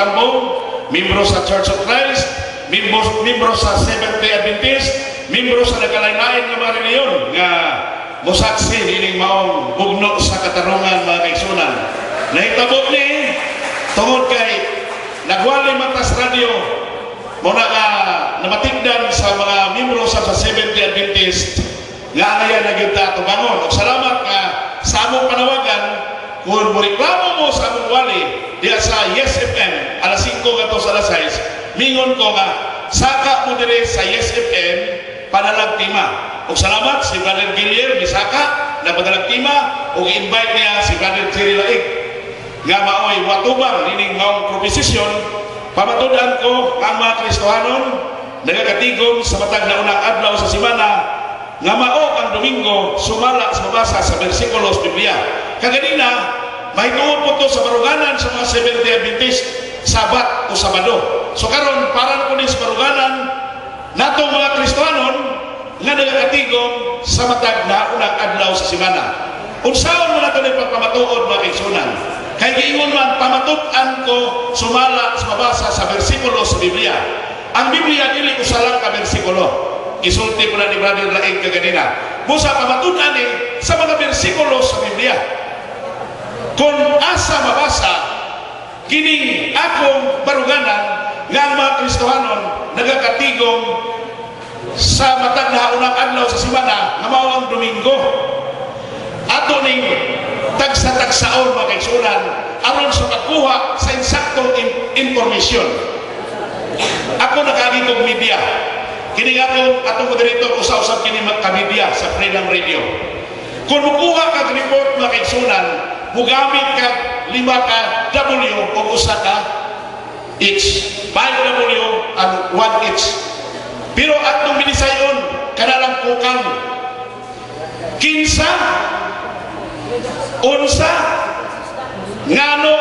Tambong, membro sa Church of Christ, membro sa Seventh-day Adventist, membro sa nagkalain-lain nga mga reliyon nga mosaksi nining maong bugno sa katarungan mga kaigsunan. Nahitabo ni tungod kay nagwali matas radio muna ka namatigdan sa mga membro sa Seventh-day Adventist nga angaya na gyud ta tubangon. Salamat ka sa among panawagan kung reklamo mo sa among wali diya sa Yes FM alas 5 ngadto sa alas 6 mingon ko nga saka mo dire sa Yes FM panalagtima. Og salamat si Brother Gilier Bisaka na panalagtima og invite niya si Brother Jerry Laig nga maoy watubang nining maong proposisyon. Pamatudan ko ang mga Kristohanon nagakatigom sa matag na unang adlaw sa semana nga mao ang Domingo sumala sa mabasa sa bersikulo sa Biblia. Kaganina mahitungod po to sa baruganan sa mga Seventh-day Adventist Sabat o Sabado. So karon parang kunin sa baruganan natong mga Kristohanon nga nagakatigom sa matag na unang adlaw sa semana. Unsaon mo nato ni pagpamatuod mga kaigsunan? Kay giingon man pamatudan ko sumala sa mabasa sa bersikulo sa Biblia. Ang Biblia dili usa ka bersikulo. Isulti ko na ni Brother Laig kaganina. Busa pamatudan ni sa mga bersikulo sa Biblia. Kung asa mabasa kining akong baruganan nga ang mga Kristohanon nagakatigom sa matag na unang adlaw sa semana nga mao ang Domingo. Ato ning tagsa-tagsaon mga kaigsunan aron sa pagkuha sa insaktong informasyon. Ako nakagitong media. Kini atong moderator usa-usab kini magka-media sa Freedom Radio. Kung mukuha ka report mga kaigsunan, mugamit ka 5 ka W o usa ka H. 5W and 1 H. Pero atong binisayon kanalang kukang kinsa unsa ngano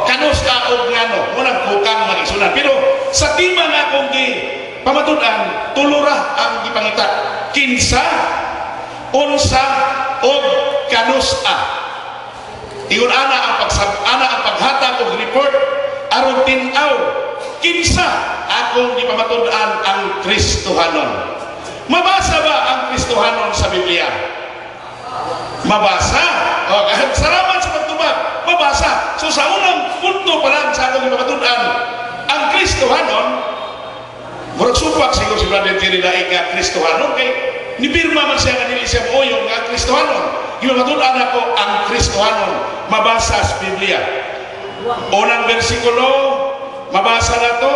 kanus ka o ngano unang kukang mga kaigsunan. Pero sa tima nga akong pamatudan tulura ang gipangita kinsa unsa o kanus a. Ingon ana ang paghatag og report aron tin-aw kinsa akong gipamatudan ang Kristohanon. Mabasa ba ang Kristohanon sa Biblia? Mabasa. Salamat sa pagtubag. Mabasa. So sa unang punto pa lang sa akong gipamatudan ang Kristohanon, murag supak siguro si Brother Jerry Laig nga Kristohanon kay nibirma man siya nga dili siya moyon nga Kristohanon. Gipamatudan ako ang Kristohanon mabasa sa Biblia. Unang bersikulo mabasa na to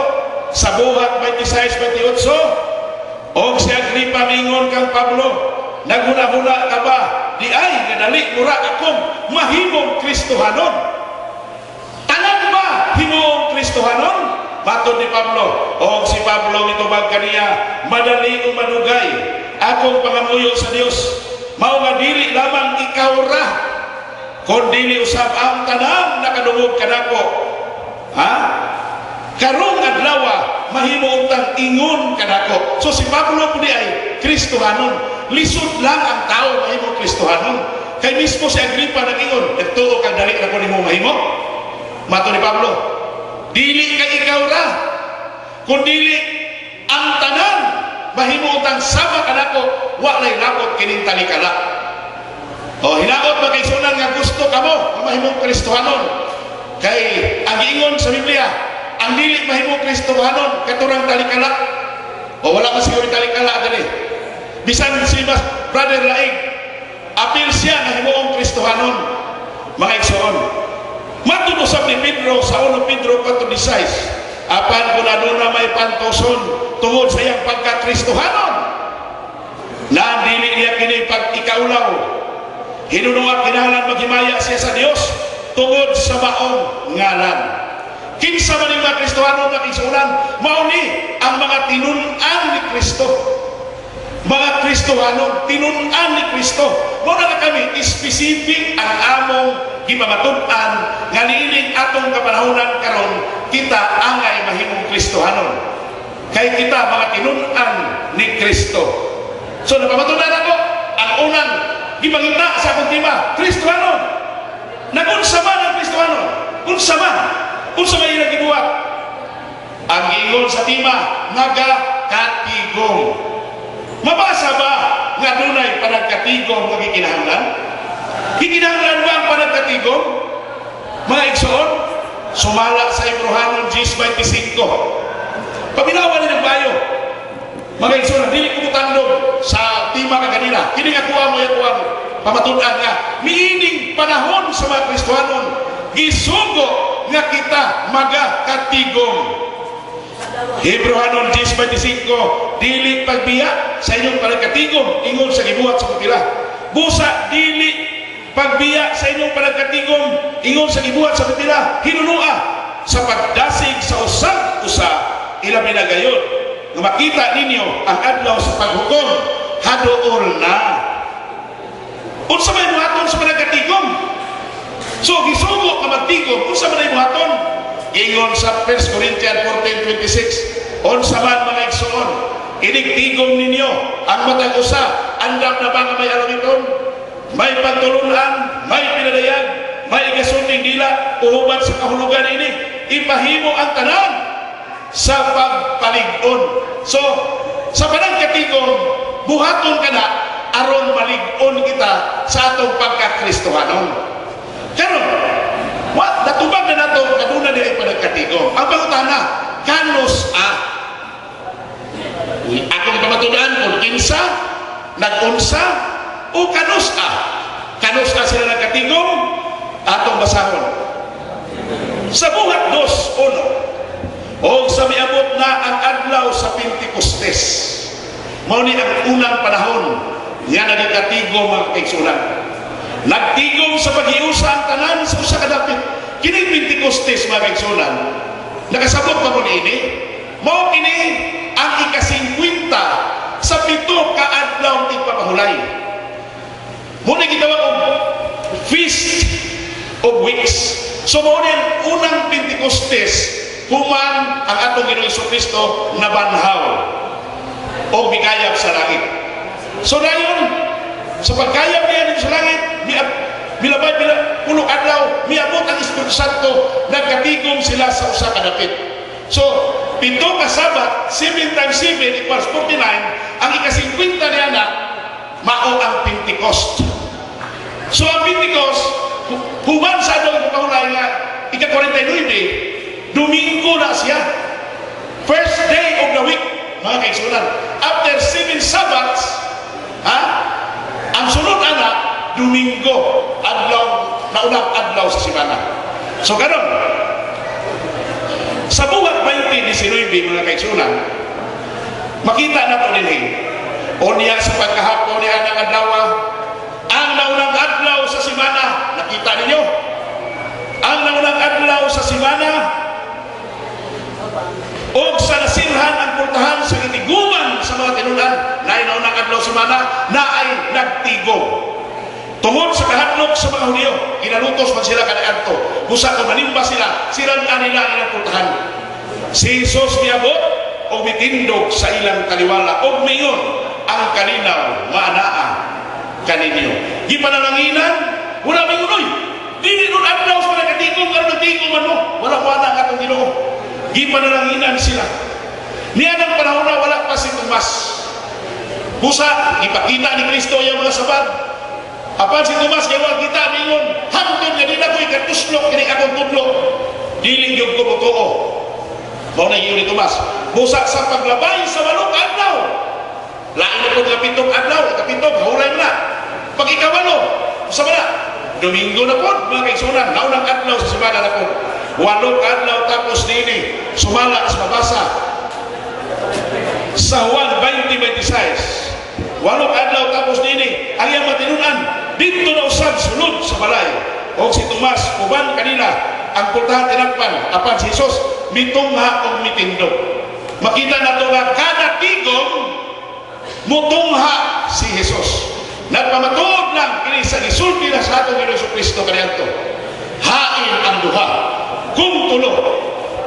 sa Buhat 26-28 og si Agripa mingon kang Pablo naghuna-huna ka ba di ay nadali mura akong mahimong Kristohanon. Tanan ba himong Kristohanon? Bato ni Pablo og si Pablo mitubag kaniya madali o manugay akong pangamuyo sa Dios mao nga dili lamang ikaw ra kun dili usab ang tanan nakadungog kanako. Karong adlaw mahimo untang ingon kanako. So si Pablo pudi ay Kristohanon. Lisod lang ang tao mahimo Kristohanon. Kay mismo si Agripa nag-ingon, nagtuo kang dali na ko nimo mahimo. Mato ni Pablo, dili ka ikaw ra, kun dili ang tanan mahimo untang sama kanako, wa lay labot kining talikala. Hinaot ba kay sunan nga gusto kamo mahimong Kristohanon? Kay ang giingon sa Biblia, ang dili mahimong Kristohanon katurang talikala. Wala ka siguro talikala dali. Bisan si Brother Laig, apil siya na himuong Kristohanon. Mga igsoon, matulosab ni Pedro sa 1 Pedro 4:16, apan kung na may pantoson tungod sa iyang pagka-Kristohanon, na dili niya kini pag-ikaulaw, hinunungat kinahanglan maghimaya siya sa Dios tungod sa maong ngalan. Kinsa man yung mga Kristohanon na kisunan, mauni ang mga tinun-an ni Kristo. Mga Kristohanon, tinun-an ni Kristo. Muna na kami, specific ang among gipamatudan nga niining atong kapanahonan karon kita angay mahimong Kristohanon. Kay kita mga tinun-an ni Kristo. So napamatudan ako, ang unang gipangita sa akong tema, Kristohanon. Nag-unsa man ang Kristohanon? Unsa man? Unsa may ilang gibuhat? Ang ingon sa tima, nagakatigom. Mabasa ba nga dunay panagkatigom nga gikinahanglan? Gikinahanglan ba ang panagkatigom? Mga igsoon, sumala sa Hebrehanon 10:25. Paminawan ni nagbayo. Mga igsoon, dili ko mutandog sa tima ka kanila. Kini nga kuha mo. Pamatunan nga, miining panahon sa mga Kristohanon, gisugo nga kita magakatigom. Hebrehanon 10:25, dili pagbiya sa inyong panagkatigom ingon sa gibuhat sa pagila. Busa dili pagbiya sa inyong panagkatigom ingon sa gibuhat sa pagila. Hinunua sa pagdasig sa usag-usa ilabi na gayon nga makita ninyo ang adlaw sa paghukom haduol na. Unsa may buhaton sa panagkatigom? So gisugo ka magtigom, unsa man ay buhaton? Ingon sa 1 Corinthians 14:26, unsa man mga igsoon, inigtigom ninyo ang matag usa, andam na ba nga may alawiton, may pagtulunan, may pinadayag, may igason ning dila, uhuban sa kahulugan ini, ipahimo ang tanan sa pagpalig-on. So sa panagkatigom, buhaton ka na aron malig-on kita sa atong pagkakristohanon. Karon, natubag na nato kaduna di ay panagkatigom. Ang pangutana, kanos akong pamatunan kung kinsa, nag-unsa, o kanos kanos sila nagkatigom, atong basahon. Sa buhat 2:1, o sa miabot na ang adlaw sa Pentecostes, mao ni ang unang panahon nga nagkatigom mga kaigsunan. Nagtigom sa paghiusa ang tanan sa usa ka dapit. Kining Pentecostes mga kaigsunan, nakasabot pa mo ini, mao kini ang ika-50 sa 7 ka adlaw tigpapahulay. Muna gitawag og Feast of Weeks. So mao ni ang unang Pentecostes human ang atong Ginoong Jesucristo nabanhaw o bigayab sa langit. So dayon sa pagkayab niya sa langit, milabay pulong adlaw, miabot ang Espiritu Santo, nagkatigom sila sa usa ka dapit. So 7 ka Sabat, 7 times 7 equals 49. Ang ika-50 niya na mao ang Pentecost. So ang Pentecost, human sa adlaw ng pahulay nga ika-49, Domingo na siya. First day of the week, mga kaigsunan. After 7 Sabbats, ang sunod anak, Domingo, naunang adlaw sa simana. So karon, sa buhat 2019 mga kaigsunan, makita na ito din o niya sa pagkahapon niya ng adlaw, ang naunang adlaw sa simana, nakita ninyo? Ang naunang adlaw sa simana, o sa nasirhan ang pultahan sa itiguman sa mga tinunan na ay naunang adlaw sa simana, na ay nagtigom. Tungod sa kahadlok sa mga Hudyo, kinalutos man sila kaniadto. Busa kung manimba sila, sirang nila ilang pultahan. Si Jesus niabot o mitindog sa ilang kaliwala o mayon ang kalinaw maanaa kaninyo. Di panalanginan, wala may unoy. Dili nun adlaw sa nagkatigom, karon nagtigom man mo. Wala wala ang atong Ginoo. Di panalanginan sila. Niya ng panahon na wala pa si Tomas. Busa, ipakita ni Kristo yung mga sabat. Apan si Tomas gawa kita ningon, hangtod nga din ako'y katuslok, kini akong tudlok. Diling yung kumutuo. Mao na yun ni Tomas. Busa sa paglabay sa 8 adlaw. Lain na po nga 7 adlaw, kapitog, hauray na. Pag ikawalo, sa mana? Domingo na po, mga kaigsunan, naunang adlaw sa simana na po. 8 adlaw tapos nini, sumala sa mabasa. Sa Juan 20:26, 8 adlaw tapos nini, ang iyang matinunan, dito na usab sunod sa balay. O si Tomas, uban kanila, ang pultahan tinakpan, apan si Jesus, mitungha o mitindog. Makita na ito nga, kada tigom, mutungha si Jesus. Nagpamatuod lang, kini sa gisulti na sa atong Ginoong Jesucristo kaniadto. Hain ang duha, kung tulo,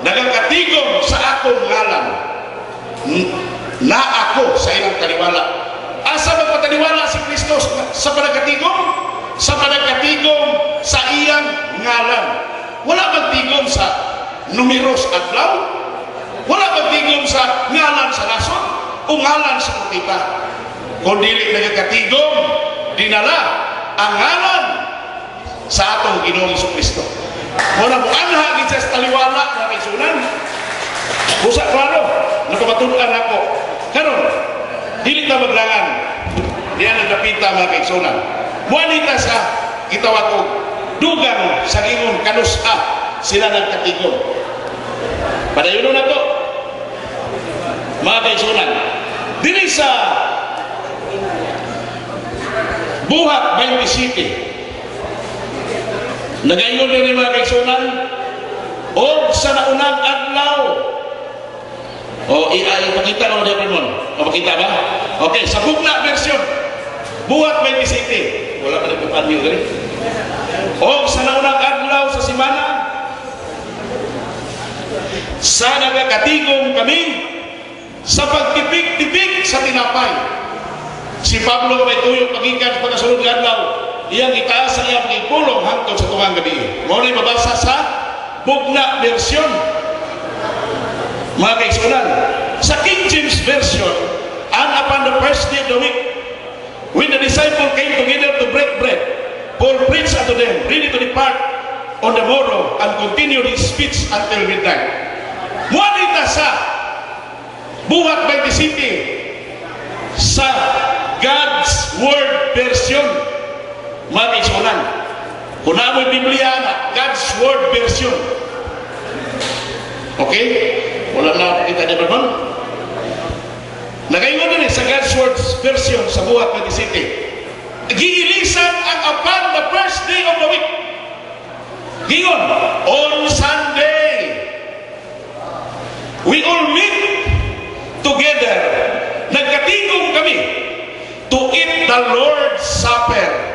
nagakatigom sa akong ngalan, na ako sa ilang kaniwala. Asa magpataniwala si Kristo sa panagkatigom? Sa panagkatigom sa iyang ngalan. Wala magtigom sa numeros adlaw. Wala pagtigom sa ngalan sa nasod o ngalan sa kutipa. Kung dili nagakatigom, dinala ang ngalan sa atong Ginoong Jesucristo. Muna mo anha sa taliwala na kaisunan. Busa klaro, napamatunan ako. Karon, dili na maglangan. Diyan nagkapita mga kaisunan. Muanita sa gitawag ko, dugang sa ingon kanusa sila nagkatigom. Padayon na to, mga kaisunan. Dili sa Buhat 27, nagaingon din mga kaisunan, o sa naunang adlaw. O, ipakita mo na mo. O, pakita ba? Okay, sa bugna version, Buhat 27. Wala ka nagpapanyo gani. O, sa naunang adlaw sa simana, sa nagakatigom kami sa pagtipik-tipik sa tinapay. Si Pablo may tuyok pagikan sa pagkasunod ng adlaw, iyang itaas ang iyang pagpulong hangtod sa tungang gabi. Muna mabasa sa bugna version. Mga kaisunan, sa King James Version, and upon the first day of the week, when the disciples came together to break bread, Paul preached unto them, ready to depart on the morrow, and continued his speech until midnight. Muanita sa Buhat 27 sa God's Word Version, mga kaisunan. Kung namoy Biblia na God's Word Version. Okay? Wala na kita niya ba? Nakaingon din sa God's Word Version sa Buhat 27. Giilisan ang upon the first day of the week. Gingon, on Sunday, we all meet together. Nagkatigong kami to eat the Lord's Supper.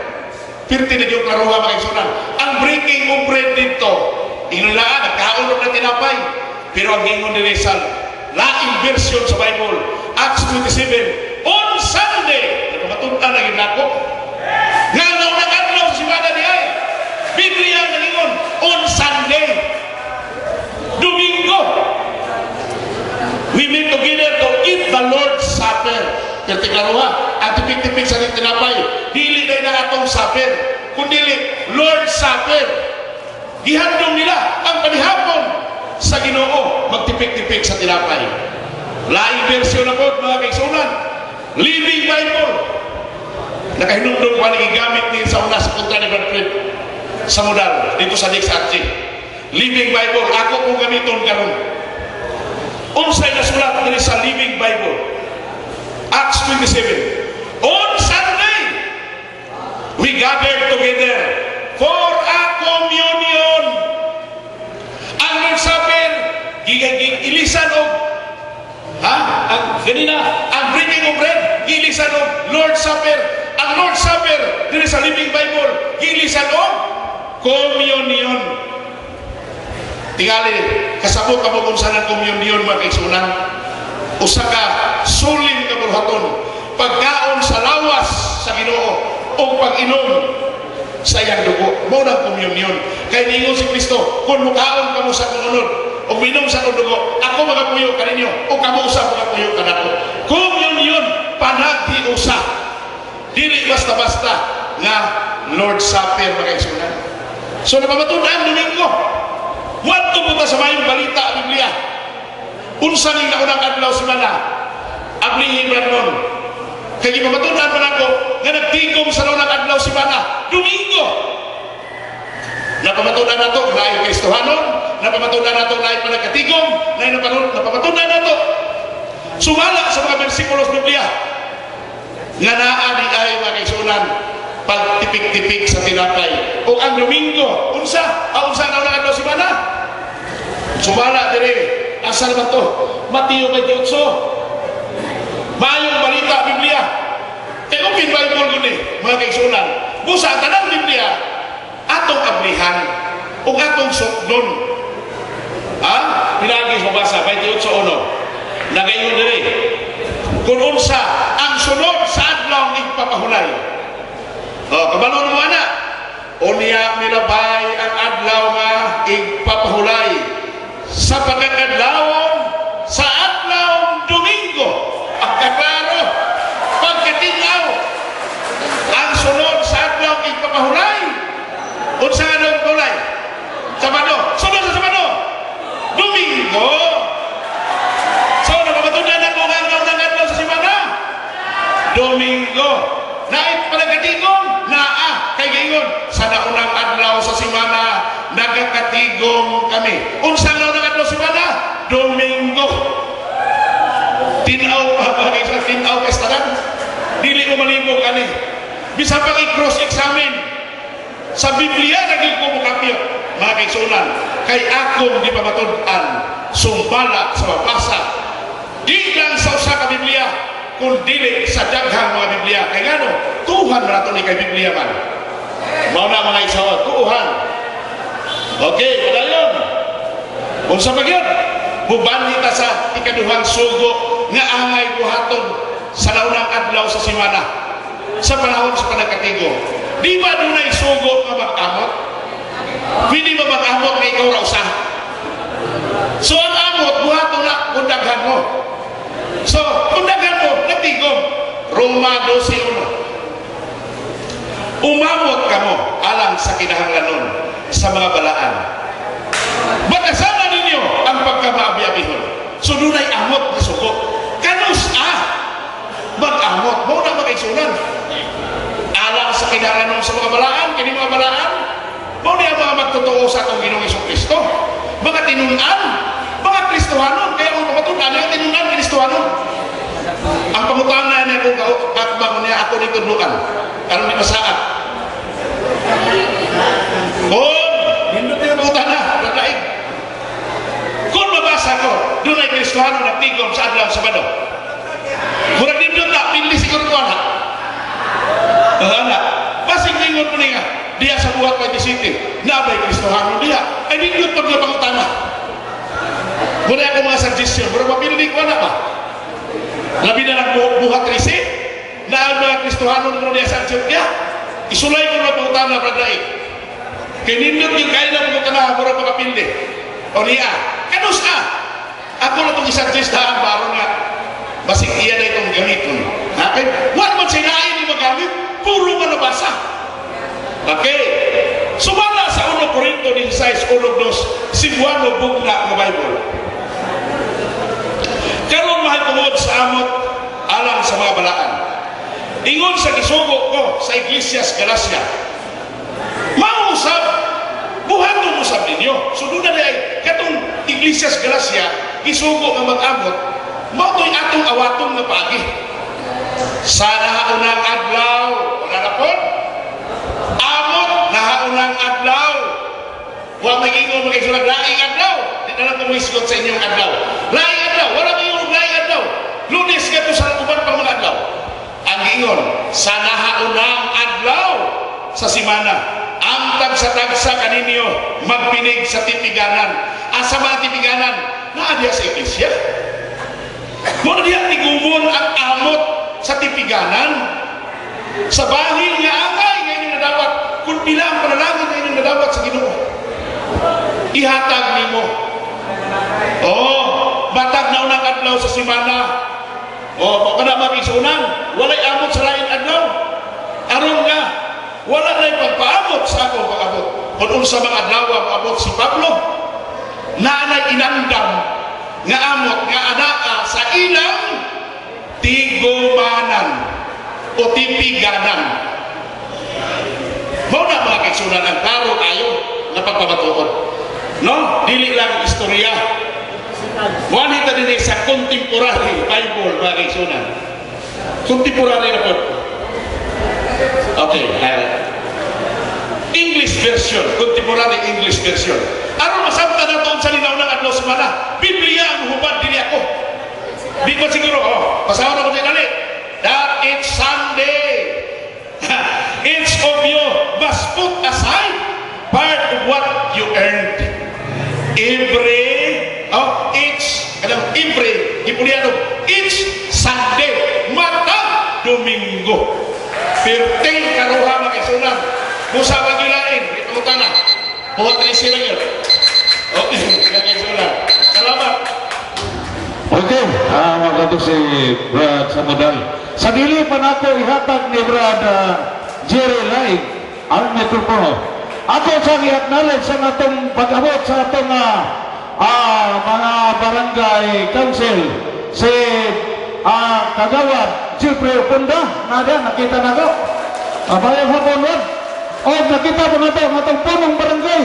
Pirti na yung karuha mga kaisunan. Ang breaking of bread dito, inulaan, nagkaulog na tinapay. Pero ang gingon ni Rizal, laing version sa Bible, Acts 27, on Sunday, nagpapatunan na yun ako. Nga naunang adlaw sa simana ni ay, Biblia na gingon, on Sunday, Domingo, we meet together to eat the Lord's Supper. Perti karuha, ang tipik-tipik sa tinapay, dili na atong supper, kundili Lord's Supper. Gihandong nila ang panihapon sa Ginoo, magtipik-tipik sa tinapay. Laing version na po mga kaisunan, Living Bible. Nakahinumdong pa nagigamit din sa una sa kontra ni Bradford sa modal dito sa Dix Archie. Living Bible, ako kong gamiton karon. Unsay nasulat diri sa Living Bible, Acts 27. On Sunday, we gathered together for a communion. Ang Lord's Supper, ilisan og ang breaking of bread, ilisan og Lord's Supper. Ang Lord's Supper diri sa Living Bible, ilisan og communion. Tingali, kasabot ka mo kung saan ang communion mga kaisunan. Usa ka suling kabulhaton, pagkaon sa lawas sa Ginoo o pag-inom sa iyang dugo. Mo ng communion. Kaya ningon si Kristo, kung mukaon ka mo sa kununod o minom sa kong dugo, ako magapuyo ka ninyo o kamo usa magapuyo ka nako. Communion, panagdi usa. Dili basta-basta nga Lord's Supper mga kaisunan. So napamatunan Domingo. Wadto po sa mayong balita Biblia. Unsa ning naunang adlaw semana? Ablihin man nun. Kaya gipamatunan man ako nga nagtigom sa naunang adlaw semana, Domingo. Napamatunan nato na ay Kristohanon, napamatunan nato na ay panagkatigom, napamatunan nato sumala sa mga bersikulos Biblia nga naa ni ay mga kaisunan pagtipik-tipik sa tinapay. O ang Domingo, unsa na unang adlaw semana? Sumala dire, asal ba to? Mateo 28. Mayong balita Biblia. Kaya kung Bible ko ni, mga kaisunan, busa tanang Biblia, atong ablihan, o atong sukdon. Pinagis mabasa, 28:1. Nagayon dire, kung unsa, ang sunod sa adlaw ng papahulay. Kabalon mo anak, unya milabay ang adlaw nga igpapahulay sa pagkakadlawon sa adlawong Domingo. Pagkaklaro, pagkatinaw, ang sunod sa adlaw ipapahulay. Unsa anong hulay? Sabado. Sunod sa Sabado, Domingo. So, napapatunan ako ang adlaw ng adlaw sa simana. Domingo. Nait palagatigong, naa, kay gayon, sa naunang adlaw sa simana, nagakatigong kami. Unsa ang naunang adlaw sa simana? Domingo. Tinaw, tinaw kastanan. Dili mo malibog ani. Bisa pang i-cross-examine. Sa Biblia, naging ko mo kapyo, mga kaigsunan, kay akong di pamatudan, sumbala sa mabasa. Di lang sa usa ka Biblia, kung dili sa daghang mga Biblia. Kaya gano, tuhan na ito ni kay Biblia man. Mauna mga isawan, tuhan. Okay, padayon. Kung sa pagyan, mubanhi ta sa ikaduhang sugo nga angay buhaton sa naunang adlaw sa simana. Sa panahon sa panagkatigo. Di ba doon ay sugo nga mag-amot? Pwede ba mag-amot na ikaw raw sa? So ang amot, buhaton na kung daghan mo. So, kung daghan mo, natigom. Roma 12:1. Umamot ka mo alang sa kinahanglanon sa mga balaan. Batasana ninyo ang pagkamaabi-abihon. So, doon ay amot na suko. Kanus mag-amot. Mo na mag-aisunan. Alang sa kinahanglanon sa mga balaan, kini mga balaan, mo niya mga magtotoo sa atong Ginoong Hesukristo. Mga tinunan, mga Kristohanon, kaya kung pamatunan niya, tinunan, Kristohanon. Ang pangutana niya kung kakbang niya ako ni Tudluan, karong di masaat. Nindot niya pangutana, naglaig. Kung mabasa ko, doon ay Kristohanon nagtigom sa adlaw sa Sabado. Murag nindot na, pinili siguro ko na. Pasing ningon po niya, diya sa buhat Paiti City, nabay Kristohanon diya. Ay nindot pag na pangutana. Muna ako mga suggestion, mura mapili ko na ba? Labi na nagbuhat risi, na ang mga Kristohanon mo diya sa Antioquia, isulay ko na pangutana, Brad. Kaya nindot yung kaya na pangutana, mura makapili. O niya, kanus ako na itong isuggest na ang baro nga, basig iya na itong gamiton. Okay? Wala man sinain yung magamit, puro man nabasa. Okay? Sumala sa 1 Corinto 16:1-2, Cebuano bugna ng Bible. Karon mahal tungod sa amot alang sa mga balaan. Ingon sa gisugo ko sa Iglesias Galacia. Mausap, buhaton usab ninyo. So doon na ay katong Iglesias Galacia, gisugo nga mag-amot, mautoy atong awatong na pagi. Sa nahaunang adlaw, wala na po. Amot, nahaunang adlaw. Huwag mag-ingon mag-isulag, laing adlaw. Di na lang tumisgot sa inyong adlaw. Laing adlaw, wala mag-ingon laing adlaw. Lunes ka sa uban pang mga adlaw. Ang ingon, sa nahaunang adlaw sa simana, ang tagsa-tagsa kaninyo magpinig sa tipiganan. Asa mga tipiganan? Naadya sa iglesia. Muna diya tigumon ang amot sa tipiganan. Sa bahil nga angay ngayon na dapat, kung bilang panalangin ngayon na dapat sa Ginoo. Ihatag nimo. Batag na unang adlaw sa simana. Kada mag-isunan, walay amot sa lain adlaw. Aron nga, wala na pagpaamot sa akong pag-abot. Kung sa mga adlaw abot si Pablo, naanay inandam nga amot nga anaka sa ilang tigumanan o tipiganan. Mao na mga kaigsunan ang klaro kayo na pagpabatuon. No? Dili lang istorya. Wanita din sa contemporary Bible, mga kaigsunan. Contemporary na po. Okay. English version, contemporary English version. Aron masamta na ito sa linaw ng adlaw sa mana. Biblia ang hubad dili ako. Di ba siguro, pasawa na ko dali. That it's Sunday. Each of you must put aside part of what you earned. Each Sunday, matang Domingo. Perting karuha, mga kaigsunan. Musa magilain, ito mo tanah. Buhat rin sila yun. Okay, kakisulat. Salamat. Okay, mga kato si Brad Samudal. Sa dili pa na ako ihatag ni Brad Jerry Laig ang mikropono. Ako sa i-acknowledge sa atong pag-abot sa atong mga barangay council si Kagawad Jeffrey Opunda na diyan nakita na ko. Bayang hapon ron. O nakita po na ito ang atong punong barangay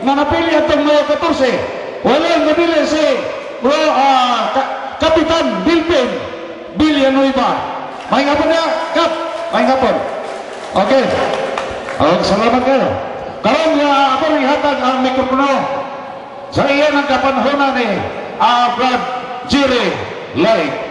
na napili atong mga 14. Walang nabili si Kapitan Bilpin Villanueva. May hapon niya, Kap. May hapon. Okay. Salamat kayo. Karon nga ako rin hatag ang mikropono sa iyan ang kapanahonan ni Brad Jerry Light.